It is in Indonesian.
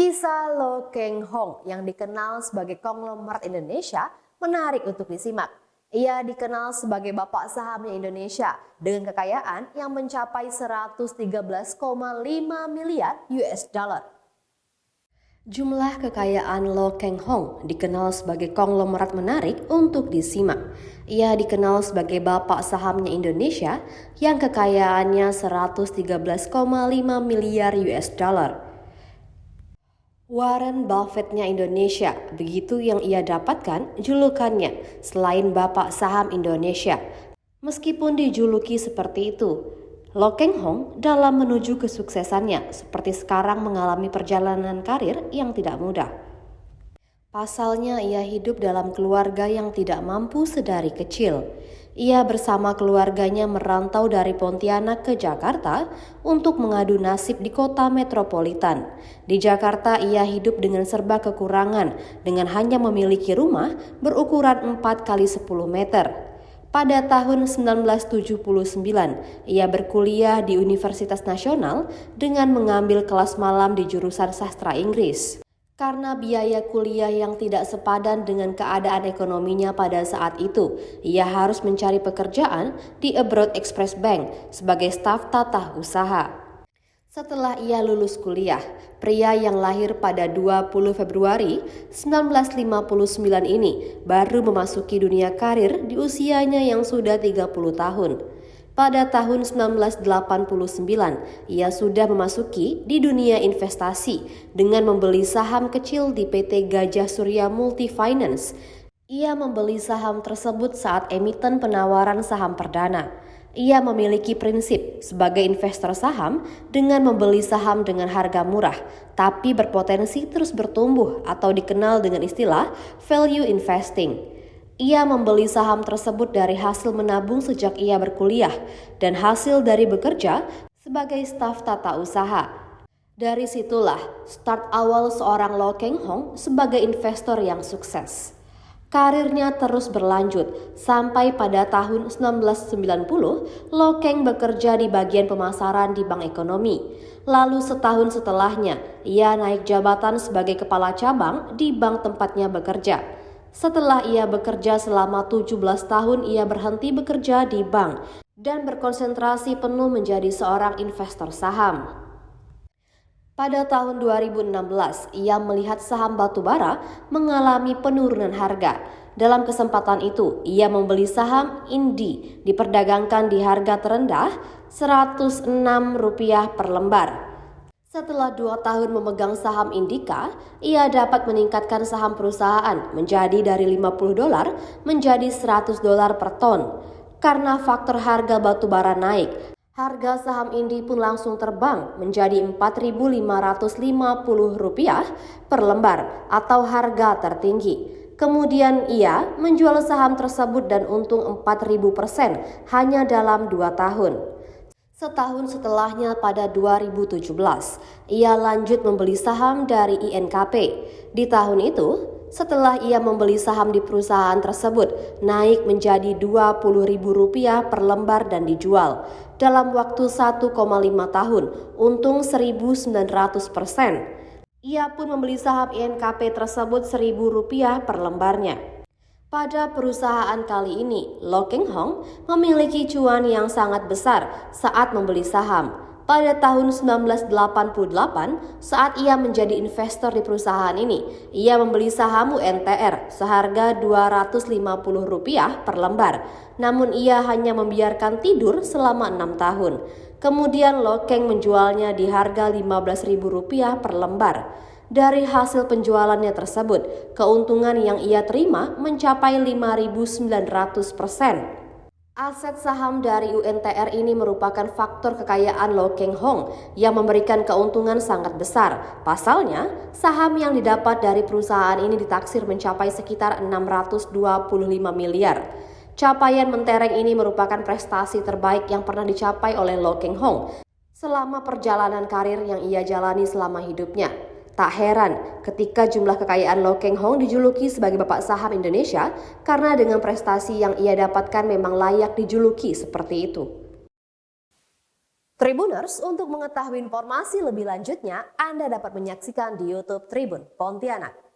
Kisah Lo Keng Hong yang dikenal sebagai konglomerat Indonesia menarik untuk disimak. Ia dikenal sebagai bapak sahamnya Indonesia dengan kekayaan yang mencapai 113,5 miliar US dollar. Jumlah kekayaan Lo Keng Hong dikenal sebagai konglomerat menarik untuk disimak. Ia dikenal sebagai bapak sahamnya Indonesia yang kekayaannya 113,5 miliar US dollar. Warren Buffett-nya Indonesia, begitu yang ia dapatkan julukannya selain bapak saham Indonesia. Meskipun dijuluki seperti itu, Lo Keng Hong dalam menuju kesuksesannya seperti sekarang mengalami perjalanan karir yang tidak mudah. Pasalnya ia hidup dalam keluarga yang tidak mampu sedari kecil. Ia bersama keluarganya merantau dari Pontianak ke Jakarta untuk mengadu nasib di kota metropolitan. Di Jakarta ia hidup dengan serba kekurangan dengan hanya memiliki rumah berukuran 4x10 meter. Pada tahun 1979, ia berkuliah di Universitas Nasional dengan mengambil kelas malam di jurusan sastra Inggris. Karena biaya kuliah yang tidak sepadan dengan keadaan ekonominya pada saat itu, ia harus mencari pekerjaan di Abroad Express Bank sebagai staf tata usaha. Setelah ia lulus kuliah, pria yang lahir pada 20 Februari 1959 ini baru memasuki dunia karir di usianya yang sudah 30 tahun. Pada tahun 1989, ia sudah memasuki di dunia investasi dengan membeli saham kecil di PT Gajah Surya Multifinance. Ia membeli saham tersebut saat emiten penawaran saham perdana. Ia memiliki prinsip sebagai investor saham dengan membeli saham dengan harga murah, tapi berpotensi terus bertumbuh atau dikenal dengan istilah value investing. Ia membeli saham tersebut dari hasil menabung sejak ia berkuliah dan hasil dari bekerja sebagai staf tata usaha. Dari situlah start awal seorang Lo Keng Hong sebagai investor yang sukses. Karirnya terus berlanjut sampai pada tahun 1990 Lo Keng bekerja di bagian pemasaran di Bank Ekonomi. Lalu setahun setelahnya ia naik jabatan sebagai kepala cabang di bank tempatnya bekerja. Setelah ia bekerja selama 17 tahun, ia berhenti bekerja di bank dan berkonsentrasi penuh menjadi seorang investor saham. Pada tahun 2016, ia melihat saham batubara mengalami penurunan harga. Dalam kesempatan itu, ia membeli saham Indi diperdagangkan di harga terendah Rp106 per lembar. Setelah 2 tahun memegang saham Indika, ia dapat meningkatkan saham perusahaan menjadi dari $50 menjadi $100 per ton. Karena faktor harga batubara naik, harga saham Indi pun langsung terbang menjadi Rp4.550 per lembar atau harga tertinggi. Kemudian ia menjual saham tersebut dan untung 4.000% hanya dalam 2 tahun. Setahun setelahnya pada 2017, ia lanjut membeli saham dari INKP. Di tahun itu, setelah ia membeli saham di perusahaan tersebut, naik menjadi Rp20.000 per lembar dan dijual. Dalam waktu 1,5 tahun, untung 1.900%. Ia pun membeli saham INKP tersebut Rp1.000 per lembarnya. Pada perusahaan kali ini, Lo Keng Hong memiliki cuan yang sangat besar saat membeli saham. Pada tahun 1988, saat ia menjadi investor di perusahaan ini, ia membeli saham UNTR seharga Rp250 per lembar. Namun ia hanya membiarkan tidur selama 6 tahun. Kemudian Lo Keng menjualnya di harga Rp15.000 per lembar. Dari hasil penjualannya tersebut, keuntungan yang ia terima mencapai 5.900%. Aset saham dari UNTR ini merupakan faktor kekayaan Lo Keng Hong yang memberikan keuntungan sangat besar. Pasalnya, saham yang didapat dari perusahaan ini ditaksir mencapai sekitar 625 miliar. Capaian mentereng ini merupakan prestasi terbaik yang pernah dicapai oleh Lo Keng Hong selama perjalanan karir yang ia jalani selama hidupnya. Tak heran ketika jumlah kekayaan Lo Keng Hong dijuluki sebagai bapak saham Indonesia karena dengan prestasi yang ia dapatkan memang layak dijuluki seperti itu. Tribuners, untuk mengetahui informasi lebih lanjutnya, Anda dapat menyaksikan di YouTube Tribun Pontianak.